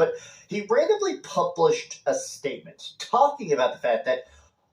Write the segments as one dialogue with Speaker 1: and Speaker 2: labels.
Speaker 1: but he randomly published a statement talking about the fact that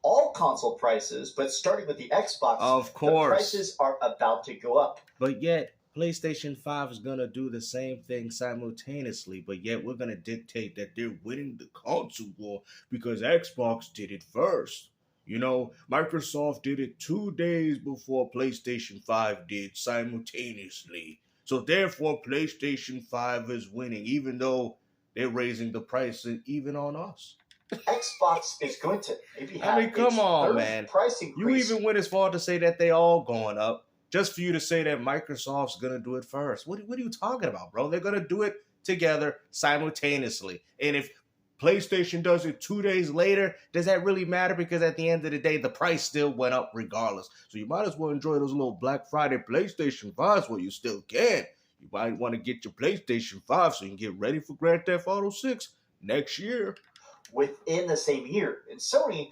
Speaker 1: all console prices, but starting with the Xbox,
Speaker 2: Of
Speaker 1: the
Speaker 2: course.
Speaker 1: prices are about to go up.
Speaker 2: But yet, PlayStation 5 is going to do the same thing simultaneously, but yet we're going to dictate that they're winning the console war because Xbox did it first. You know, Microsoft did it 2 days before PlayStation 5 did simultaneously. So therefore, PlayStation 5 is winning, even though they're raising the price even on us.
Speaker 1: Xbox is going to maybe have
Speaker 2: I mean, come
Speaker 1: its
Speaker 2: on,
Speaker 1: third
Speaker 2: man.
Speaker 1: price
Speaker 2: You
Speaker 1: increase.
Speaker 2: even went as far to say that they all going up just for you to say that Microsoft's going to do it first. What are you talking about, bro? They're going to do it together simultaneously. And if PlayStation does it 2 days later, does that really matter? Because at the end of the day, the price still went up regardless. So you might as well enjoy those little Black Friday PlayStation 5s while you still can. You might want to get your PlayStation 5 so you can get ready for Grand Theft Auto 6 next year.
Speaker 1: Within the same year. And Sony,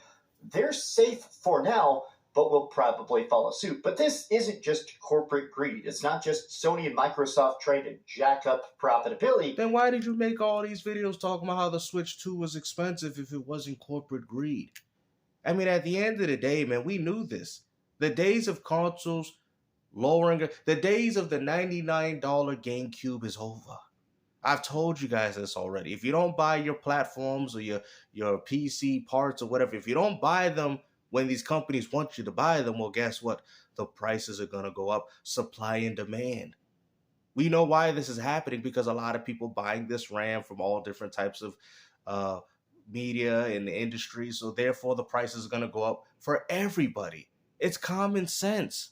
Speaker 1: they're safe for now, but will probably follow suit. But this isn't just corporate greed. It's not just Sony and Microsoft trying to jack up profitability.
Speaker 2: Then why did you make all these videos talking about how the Switch 2 was expensive if it wasn't corporate greed? I mean, at the end of the day, man, we knew this. The days of consoles lowering, the days of the $99 GameCube is over. I've told you guys this already. If you don't buy your platforms or your PC parts or whatever, if you don't buy them when these companies want you to buy them, well, guess what? The prices are going to go up. Supply and demand. We know why this is happening because a lot of people buying this RAM from all different types of media in the industry. So therefore, the prices are going to go up for everybody. It's common sense.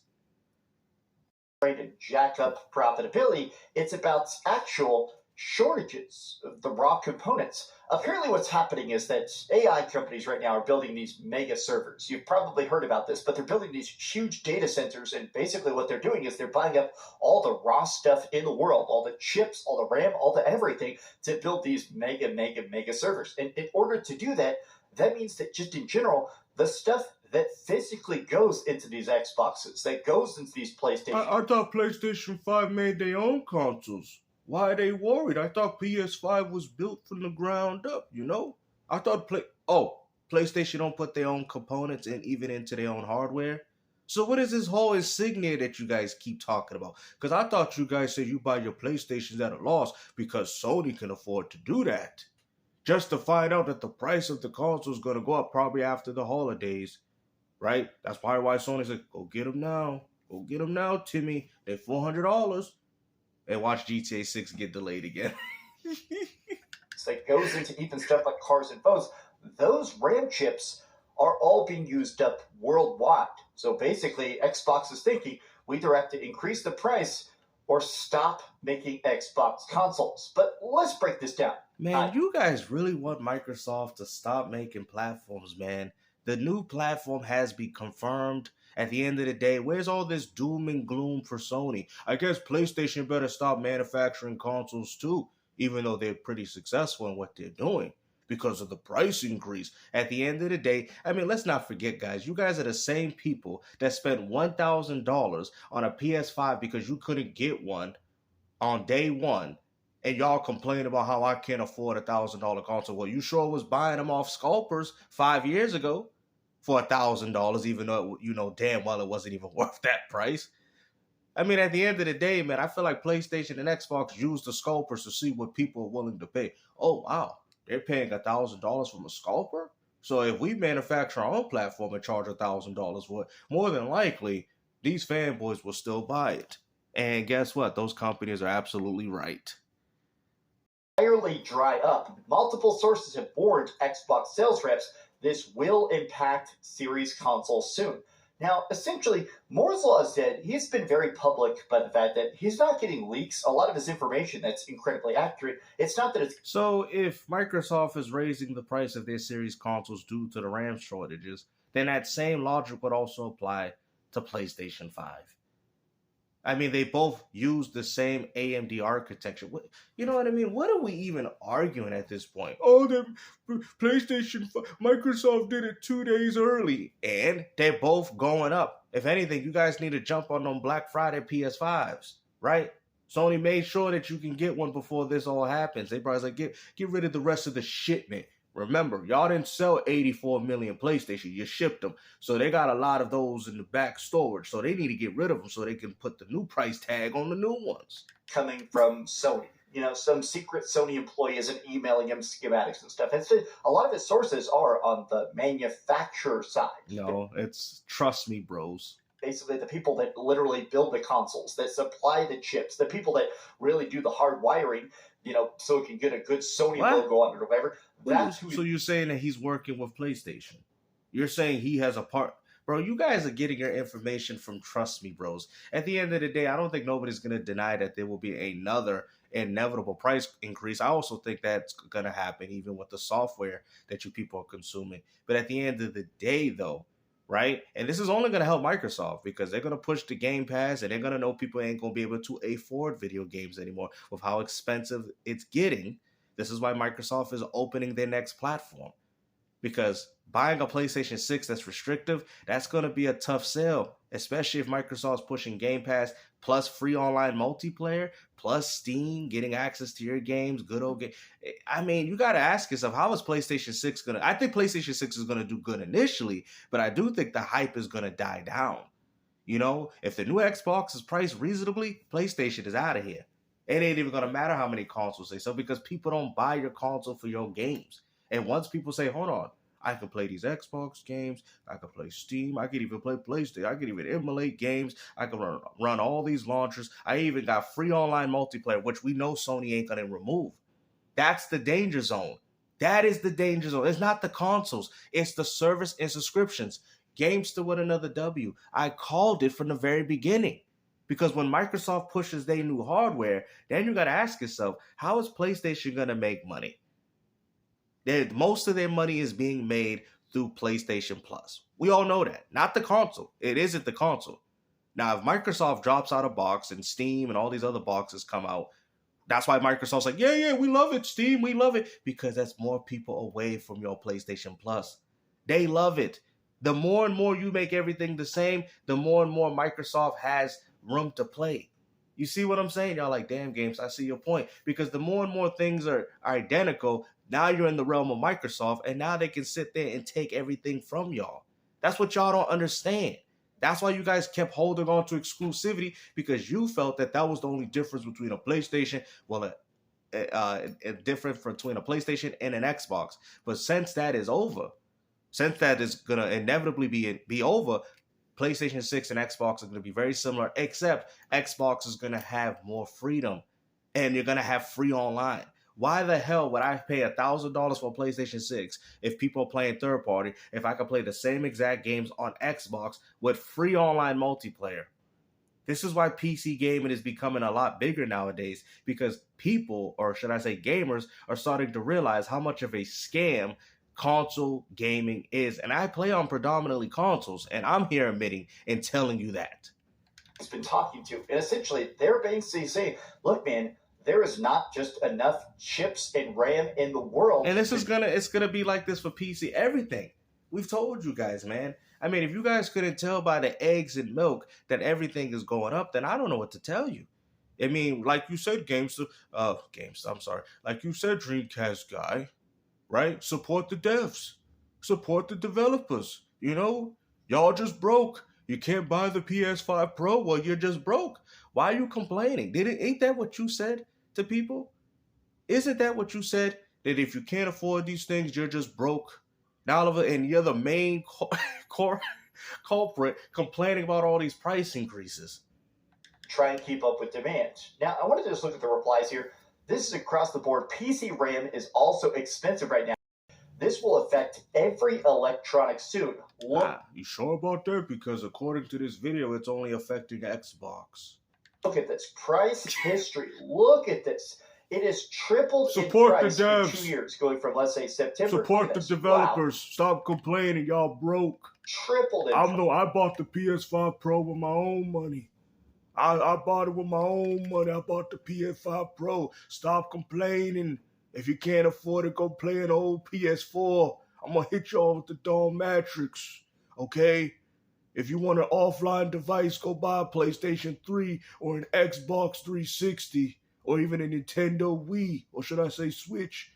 Speaker 1: Trying to jack up profitability. It's about actual shortages of the raw components. Apparently what's happening is that AI companies right now are building these mega servers. You've probably heard about this, but they're building these huge data centers, and basically what they're doing is they're buying up all the raw stuff in the world, all the chips, all the RAM, all the everything to build these mega servers. And in order to do that, that means that just in general, the stuff that physically goes into these Xboxes, that goes into these PlayStation.
Speaker 2: I thought PlayStation 5 made their own consoles. Why are they worried? I thought PS5 was built from the ground up, you know? I thought PlayStation don't put their own components in, even into their own hardware. So what is this whole insignia that you guys keep talking about? Because I thought you guys said you buy your PlayStations at a loss because Sony can afford to do that. Just to find out that the price of the console is going to go up probably after the holidays, right? That's probably why Sony's like, go get them now. Go get them now, Timmy. They're $400. And watch GTA 6 get delayed again.
Speaker 1: That goes into even stuff like cars and phones. Those RAM chips are all being used up worldwide. So basically, Xbox is thinking we either have to increase the price or stop making Xbox consoles. But let's break this down.
Speaker 2: Man, you guys really want Microsoft to stop making platforms, man. The new platform has been confirmed. At the end of the day, where's all this doom and gloom for Sony? I guess PlayStation better stop manufacturing consoles too, even though they're pretty successful in what they're doing because of the price increase. At the end of the day, I mean, let's not forget, guys, you guys are the same people that spent $1,000 on a PS5 because you couldn't get one on day one. And y'all complain about how I can't afford $1,000 console. Well, you sure was buying them off scalpers 5 years ago for $1,000, even though you know damn well it wasn't even worth that price. I mean, at the end of the day, man, I feel like PlayStation and Xbox use the scalpers to see what people are willing to pay. Oh, wow, they're paying $1,000 from a scalper? So if we manufacture our own platform and charge $1,000 for it, more than likely, these fanboys will still buy it. And guess what? Those companies are absolutely right.
Speaker 1: Entirely dry up. Multiple sources have warned Xbox sales reps this will impact Series consoles soon. Now, essentially, Moore's Law is dead. He's been very public about the fact that he's not getting leaks. A lot of his information that's incredibly accurate. It's not that it's...
Speaker 2: So if Microsoft is raising the price of their Series consoles due to the RAM shortages, then that same logic would also apply to PlayStation 5. I mean, they both use the same AMD architecture. You know what I mean? What are we even arguing at this point? Oh, the PlayStation, Microsoft did it 2 days early. And they're both going up. If anything, you guys need to jump on them Black Friday PS5s, right? Sony made sure that you can get one before this all happens. They probably like, get rid of the rest of the shipment. Remember, y'all didn't sell 84 million PlayStation. You shipped them. So they got a lot of those in the back storage. So they need to get rid of them so they can put the new price tag on the new ones.
Speaker 1: Coming from Sony. Some secret Sony employee isn't emailing him schematics and stuff. A lot of his sources are on the manufacturer side.
Speaker 2: No, it's trust me, bros.
Speaker 1: Basically, the people that literally build the consoles, that supply the chips, the people that really do the hard wiring, so it can get a good Sony logo on it or whatever.
Speaker 2: So you're saying that he's working with PlayStation? You're saying he has a part? Bro, you guys are getting your information from Trust Me Bros. At the end of the day, I don't think nobody's going to deny that there will be another inevitable price increase. I also think that's going to happen even with the software that you people are consuming. But at the end of the day, though, right? And this is only going to help Microsoft because they're going to push the Game Pass and they're going to know people ain't going to be able to afford video games anymore with how expensive it's getting. This is why Microsoft is opening their next platform. Because buying a PlayStation 6 that's restrictive, that's going to be a tough sell, especially if Microsoft's pushing Game Pass plus free online multiplayer, plus Steam, getting access to your games, good old game. I mean, you got to ask yourself, how is PlayStation 6 going to... I think PlayStation 6 is going to do good initially, but I do think the hype is going to die down. If the new Xbox is priced reasonably, PlayStation is out of here. It ain't even going to matter how many consoles they sell because people don't buy your console for your games. And once people say, hold on, I can play these Xbox games, I can play Steam, I can even play PlayStation, I can even emulate games, I can run all these launchers, I even got free online multiplayer, which we know Sony ain't going to remove. That's the danger zone. That is the danger zone. It's not the consoles, it's the service and subscriptions. Gamester with another W. I called it from the very beginning. Because when Microsoft pushes their new hardware, then you got to ask yourself, how is PlayStation going to make money? Most of their money is being made through PlayStation Plus. We all know that. Not the console. It isn't the console. Now, if Microsoft drops out a box and Steam and all these other boxes come out, that's why Microsoft's like, yeah, we love it, Steam, we love it. Because that's more people away from your PlayStation Plus. They love it. The more and more you make everything the same, the more and more Microsoft has room to play. You see what I'm saying? Y'all like, damn, Games, I see your point. Because the more and more things are identical, now you're in the realm of Microsoft, and now they can sit there and take everything from y'all. That's what y'all don't understand. That's why you guys kept holding on to exclusivity, because you felt that was the only difference between a PlayStation, a difference between a PlayStation and an Xbox. But since that is over, since that is going to inevitably be over, PlayStation 6 and Xbox are going to be very similar, except Xbox is going to have more freedom and you're going to have free online. Why the hell would I pay $1,000 for a PlayStation 6 if people are playing third party, if I could play the same exact games on Xbox with free online multiplayer? This is why PC gaming is becoming a lot bigger nowadays, because people, or should I say gamers, are starting to realize how much of a scam console gaming is. And I play on predominantly consoles, and I'm here admitting and telling you that.
Speaker 1: He's been talking to, and essentially they're basically saying, look, man, there is not just enough chips and RAM in the world.
Speaker 2: And it's gonna be like this for PC, everything. We've told you guys, man. I mean, if you guys couldn't tell by the eggs and milk that everything is going up, then I don't know what to tell you. I mean, like you said, like you said, Dreamcast guy, right? Support the devs. Support the developers. Y'all just broke. You can't buy the PS5 Pro. Well, you're just broke. Why are you complaining? Ain't that what you said to people? Isn't that what you said? That if you can't afford these things, you're just broke. Now, and you're the main culprit complaining about all these price increases.
Speaker 1: Try and keep up with demand. Now, I wanted to just look at the replies here. This is across the board. PC RAM is also expensive right now. This will affect every electronic soon.
Speaker 2: You sure about that? Because according to this video, it's only affecting Xbox.
Speaker 1: Look at this. Price history. Look at this. It has tripled
Speaker 2: Support
Speaker 1: in price
Speaker 2: the devs.
Speaker 1: in 2 years, going from, let's say, September.
Speaker 2: Support the developers. Wow. Stop complaining. Y'all broke.
Speaker 1: Tripled in price.
Speaker 2: I bought the PS5 Pro with my own money. I bought it with my own money. I bought the PS5 Pro. Stop complaining. If you can't afford it, go play an old PS4. I'm going to hit y'all with the Dawn Matrix. Okay? If you want an offline device, go buy a PlayStation 3 or an Xbox 360 or even a Nintendo Wii, or should I say Switch.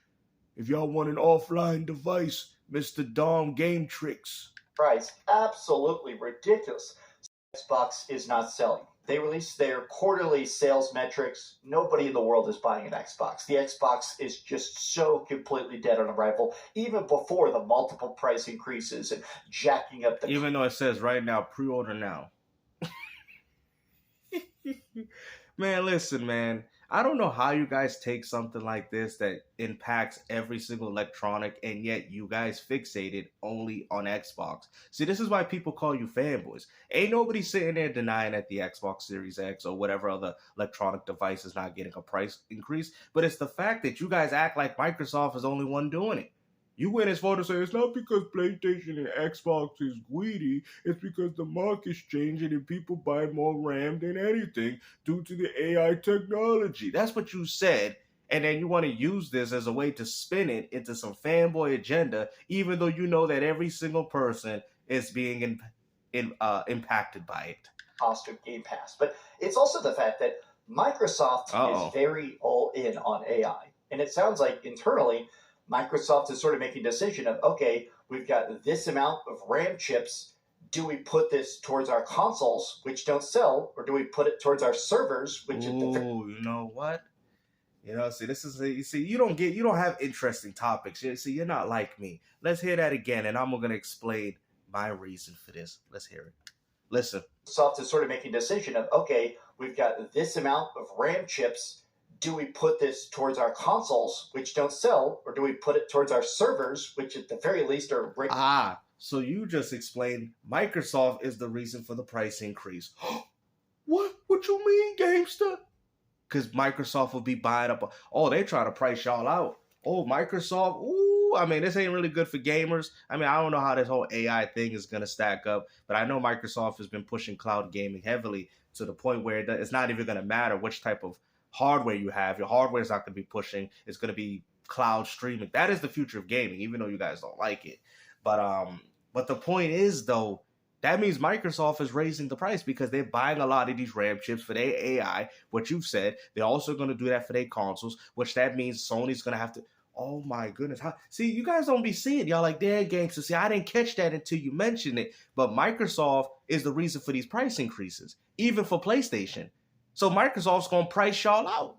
Speaker 2: If y'all want an offline device, Mr. Dom Game Tricks.
Speaker 1: Price absolutely ridiculous. Xbox is not selling. They release their quarterly sales metrics. Nobody in the world is buying an Xbox. The Xbox is just so completely dead on arrival, even before the multiple price increases and jacking up the.
Speaker 2: Even though it says right now, pre-order now. Man, listen, man. I don't know how you guys take something like this that impacts every single electronic and yet you guys fixated only on Xbox. See, this is why people call you fanboys. Ain't nobody sitting there denying that the Xbox Series X or whatever other electronic device is not getting a price increase, but it's the fact that you guys act like Microsoft is the only one doing it. You went as far to say it's not because PlayStation and Xbox is greedy, it's because the market's changing and people buy more RAM than anything due to the AI technology. That's what you said. And then you want to use this as a way to spin it into some fanboy agenda, even though you know that every single person is being impacted by it.
Speaker 1: Cost of Game Pass. But it's also the fact that Microsoft is very all in on AI. And it sounds like internally, Microsoft is sort of making a decision of, okay, we've got this amount of RAM chips. Do we put this towards our consoles, which don't sell, or do we put it towards our servers, which
Speaker 2: you know what? See, this is you don't have interesting topics. See, you're not like me. Let's hear that again, and I'm gonna explain my reason for this. Let's hear it. Listen.
Speaker 1: Microsoft is sort of making a decision of, okay, we've got this amount of RAM chips. Do we put this towards our consoles, which don't sell, or do we put it towards our servers, which at the very least are...
Speaker 2: So you just explained Microsoft is the reason for the price increase. What? What you mean, gangster? Because Microsoft will be buying up... they trying to price y'all out. Microsoft... this ain't really good for gamers. I don't know how this whole AI thing is going to stack up, but I know Microsoft has been pushing cloud gaming heavily to the point where it's not even going to matter which type of hardware you have. Your hardware is not going to be pushing. It's going to be cloud streaming. That is the future of gaming, even though you guys don't like it. But the point is, though, that means Microsoft is raising the price because they're buying a lot of these RAM chips for their AI, what you've said. They're also going to do that for their consoles, which that means Sony's going to have to... Oh, my goodness. See, you guys don't be seeing. Y'all like, damn, gangster. See, I didn't catch that until you mentioned it. But Microsoft is the reason for these price increases, even for PlayStation. So Microsoft's going to price y'all out.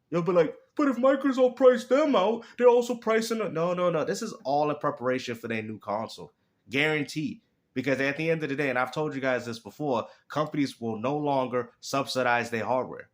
Speaker 2: You'll be like, but if Microsoft priced them out, they're also pricing it. No. This is all in preparation for their new console. Guaranteed. Because at the end of the day, and I've told you guys this before, companies will no longer subsidize their hardware.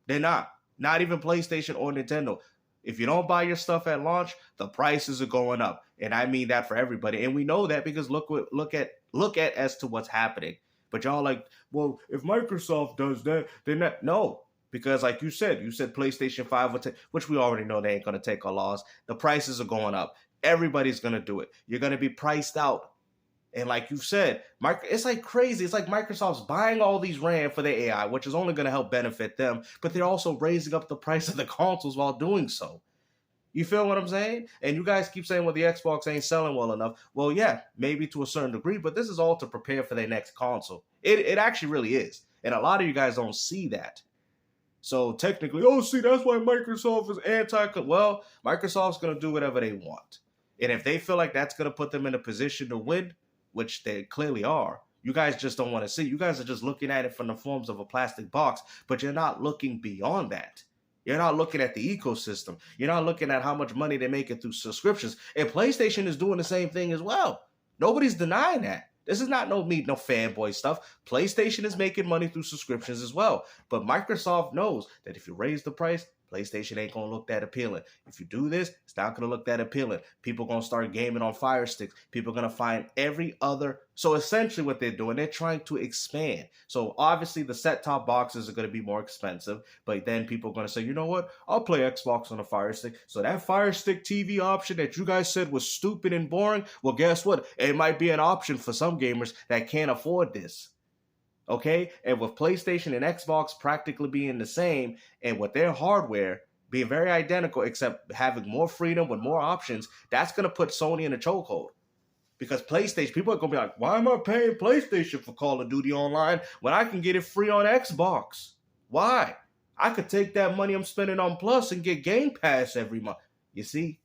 Speaker 2: They're not. Not even PlayStation or Nintendo. If you don't buy your stuff at launch, the prices are going up. And I mean that for everybody. And we know that because look at as to what's happening. But y'all like, well, if Microsoft does that, they're not. No, because like you said PlayStation 5 or 10, which we already know they ain't going to take a loss. The prices are going up. Everybody's going to do it. You're going to be priced out. And like you said, it's like crazy. It's like Microsoft's buying all these RAM for their AI, which is only going to help benefit them. But they're also raising up the price of the consoles while doing so. You feel what I'm saying? And you guys keep saying, well, the Xbox ain't selling well enough. Well, yeah, maybe to a certain degree, but this is all to prepare for their next console. It actually really is. And a lot of you guys don't see that. So technically, see, that's why Microsoft is well, Microsoft's going to do whatever they want. And if they feel like that's going to put them in a position to win, which they clearly are, you guys just don't want to see. You guys are just looking at it from the forms of a plastic box, but you're not looking beyond that. You're not looking at the ecosystem. You're not looking at how much money they're making through subscriptions. And PlayStation is doing the same thing as well. Nobody's denying that. This is not no fanboy stuff. PlayStation is making money through subscriptions as well. But Microsoft knows that if you raise the price, PlayStation ain't going to look that appealing. If you do this, it's not going to look that appealing. People are going to start gaming on Fire Sticks. People are going to find every other... So essentially what they're doing, they're trying to expand. So obviously the set-top boxes are going to be more expensive, but then people are going to say, you know what? I'll play Xbox on a Fire Stick. So that Fire Stick TV option that you guys said was stupid and boring, well, guess what? It might be an option for some gamers that can't afford this. Okay? And with PlayStation and Xbox practically being the same, and with their hardware being very identical, except having more freedom with more options, that's going to put Sony in a chokehold. Because PlayStation, people are going to be like, why am I paying PlayStation for Call of Duty Online when I can get it free on Xbox? Why? I could take that money I'm spending on Plus and get Game Pass every month. You see?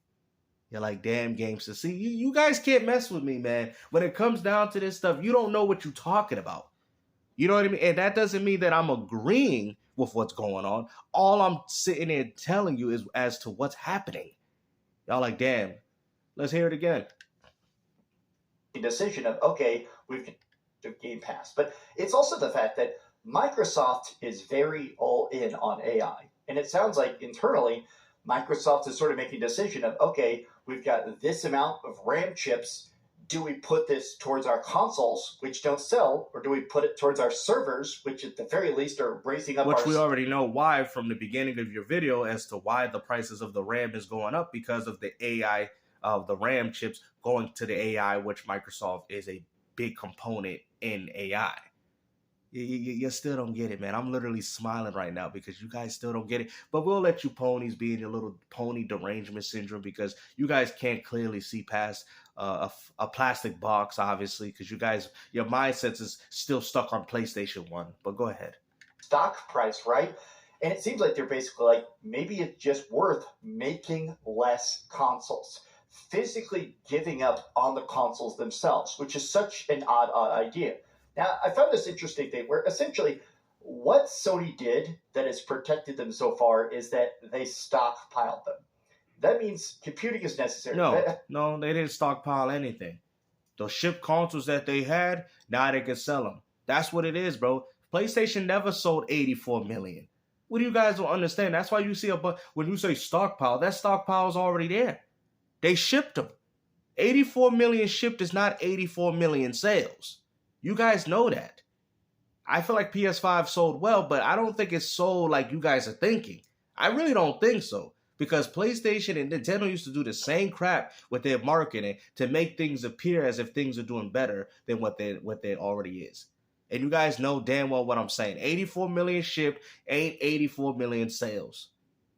Speaker 2: You're like, damn, Gamester. See, you guys can't mess with me, man. When it comes down to this stuff, you don't know what you're talking about. You know what I mean? And that doesn't mean that I'm agreeing with what's going on. All I'm sitting there telling you is as to what's happening. Y'all like, damn, let's hear it again.
Speaker 1: Decision of, okay, we've got Game Pass. But it's also the fact that Microsoft is very all in on AI. And it sounds like internally, Microsoft is sort of making a decision of, okay, we've got this amount of RAM chips. Do we put this towards our consoles, which don't sell, or do we put it towards our servers, which at the very least are raising up
Speaker 2: Which we already know why from the beginning of your video as to why the prices of the RAM is going up because of the AI of the RAM chips going to the AI, which Microsoft is a big component in AI. You still don't get it, man. I'm literally smiling right now because you guys still don't get it. But we'll let you ponies be in your little pony derangement syndrome because you guys can't clearly see past a plastic box, obviously, because you guys, your mindsets is still stuck on PlayStation 1. But go ahead.
Speaker 1: Stock price, right? And it seems like they're basically like, maybe it's just worth making less consoles, physically giving up on the consoles themselves, which is such an odd idea. Now, I found this interesting thing where essentially what Sony did that has protected them so far is that they stockpiled them. That means computing is necessary.
Speaker 2: No, they didn't stockpile anything. Those shipped consoles that they had, now they can sell them. That's what it is, bro. PlayStation never sold 84 million. What do you guys don't understand? That's why you see when you say stockpile, that stockpile is already there. They shipped them. 84 million shipped is not 84 million sales. You guys know that. I feel like PS5 sold well, but I don't think it sold like you guys are thinking. I really don't think so. Because PlayStation and Nintendo used to do the same crap with their marketing to make things appear as if things are doing better than what they already is. And you guys know damn well what I'm saying. 84 million shipped ain't 84 million sales.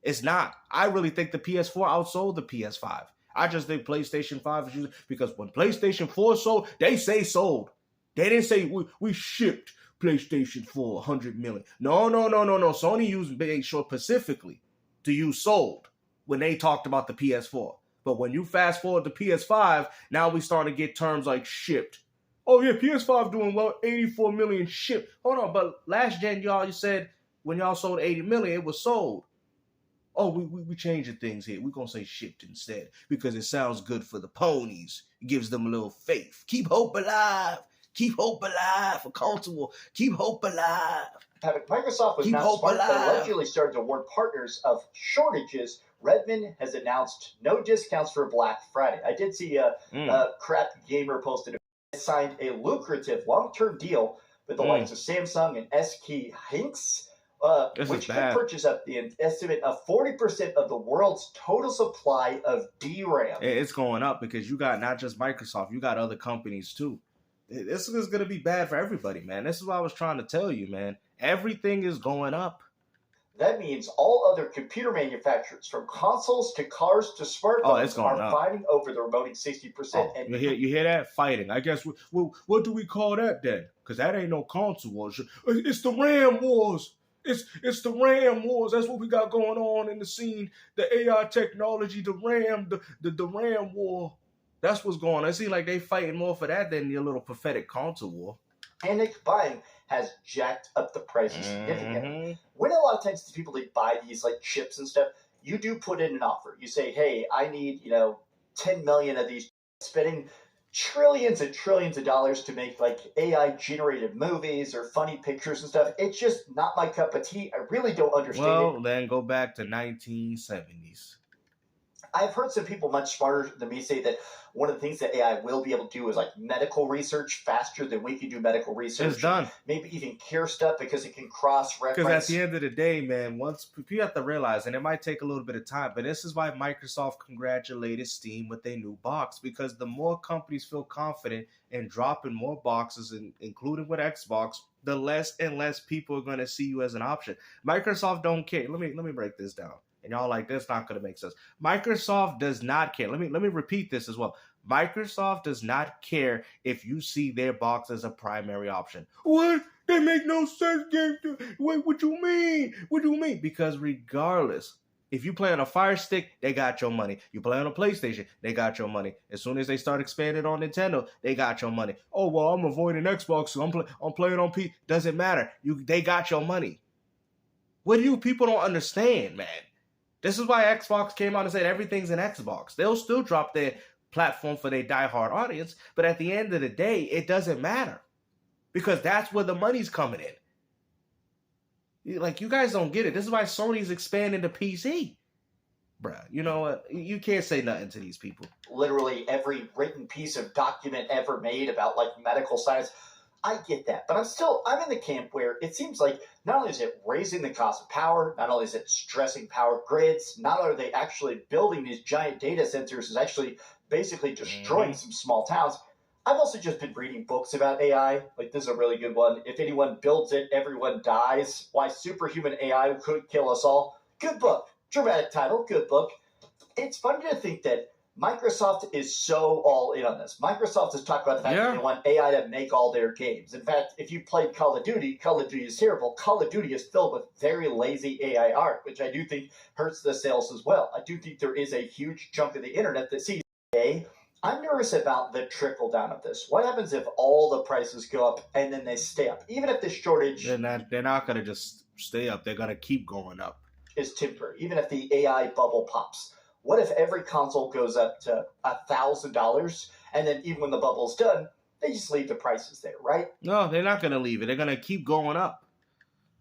Speaker 2: It's not. I really think the PS4 outsold the PS5. I just think PlayStation 5 is using, because when PlayStation 4 sold, they say sold. They didn't say we shipped PlayStation 4 100 million. No. Sony made sure specifically to use sold when they talked about the PS4. But when you fast forward to PS5, now we start to get terms like shipped. Oh yeah, PS5 doing well, 84 million shipped. Hold on, but last gen you said when y'all sold 80 million, it was sold. Oh, we changing things here. We're going to say shipped instead because it sounds good for the ponies. It gives them a little faith. Keep hope alive. Keep hope alive for console. Keep hope alive.
Speaker 1: Microsoft was not smart, but allegedly started to warn partners of shortages. Redmond has announced no discounts for Black Friday. I did see a Crap Gamer posted signed a lucrative long-term deal with the likes of Samsung and SK Hynix, which could purchase up the estimate of 40% of the world's total supply of DRAM.
Speaker 2: It's going up because you got not just Microsoft, you got other companies too. This is going to be bad for everybody, man. This is what I was trying to tell you, man. Everything is going up.
Speaker 1: That means all other computer manufacturers, from consoles to cars to smartphones, are fighting over the remaining 60%.
Speaker 2: You hear that? Fighting. I guess, what do we call that then? Because that ain't no console wars. It's the RAM wars. It's the RAM wars. That's what we got going on in the scene. The AI technology, the RAM, the RAM war. That's what's going on. It seems like they fighting more for that than your little pathetic console war.
Speaker 1: Panic buying has jacked up the prices significantly. When a lot of times the people that buy these like chips and stuff, you do put in an offer. You say, hey, I need 10 million of these, spending trillions and trillions of dollars to make like AI generated movies or funny pictures and stuff. It's just not my cup of tea. I really don't understand it.
Speaker 2: Well, then go back to 1970s.
Speaker 1: I've heard some people much smarter than me say that one of the things that AI will be able to do is like medical research faster than we can do medical research.
Speaker 2: It's done.
Speaker 1: Maybe even cure stuff because it can cross-reference.
Speaker 2: Because at the end of the day, man, once you have to realize, and it might take a little bit of time, but this is why Microsoft congratulated Steam with their new box, because the more companies feel confident in dropping more boxes, including with Xbox, the less and less people are going to see you as an option. Microsoft don't care. Let me break this down. And y'all like, that's not going to make sense. Microsoft does not care. Let me repeat this as well. Microsoft does not care if you see their box as a primary option. What? That make no sense. Wait, what you mean? What do you mean? Because regardless, if you play on a Fire Stick, they got your money. You play on a PlayStation, they got your money. As soon as they start expanding on Nintendo, they got your money. Oh, well, I'm avoiding Xbox, so I'm playing on P. Doesn't matter. They got your money. What do you people don't understand, man? This is why Xbox came out and said everything's an Xbox. They'll still drop their platform for their diehard audience, but at the end of the day, it doesn't matter because that's where the money's coming in. Like, you guys don't get it. This is why Sony's expanding to PC. Bruh, you know what? You can't say nothing to these people.
Speaker 1: Literally every written piece of document ever made about like medical science. I get that, but I'm in the camp where it seems like not only is it raising the cost of power, not only is it stressing power grids, not only are they actually building these giant data centers, is actually basically destroying some small towns. I've also just been reading books about AI. Like, this is a really good one. If anyone builds it, everyone dies. Why superhuman AI could kill us all. Good book. Dramatic title. Good book. It's funny to think that Microsoft is so all in on this. Microsoft has talked about the fact that they want AI to make all their games. In fact, if you played Call of Duty is terrible. Call of Duty is filled with very lazy AI art, which I do think hurts the sales as well. I do think there is a huge chunk of the internet that sees AI. I'm nervous about the trickle down of this. What happens if all the prices go up and then they stay up? Even if the shortage...
Speaker 2: They're not going to just stay up. They're going to keep going up.
Speaker 1: ...is temporary. Even if the AI bubble pops. What if every console goes up to $1,000 and then even when the bubble's done, they just leave the prices there, right?
Speaker 2: No, they're not going to leave it. They're going to keep going up.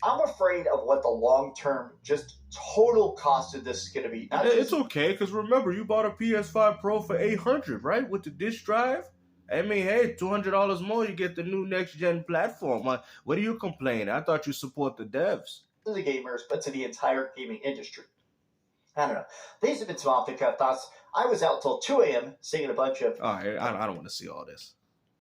Speaker 1: I'm afraid of what the long-term, just total cost of this is going to be.
Speaker 2: It's okay, because remember, you bought a PS5 Pro for $800, right? With the disk drive? I mean, hey, $200 more, you get the new next-gen platform. What are you complaining? I thought you support the devs.
Speaker 1: To the gamers, but to the entire gaming industry. I don't know. These have been some off-the-cuff thoughts. I was out till 2 a.m. singing a bunch of...
Speaker 2: All right, I don't want to see all this.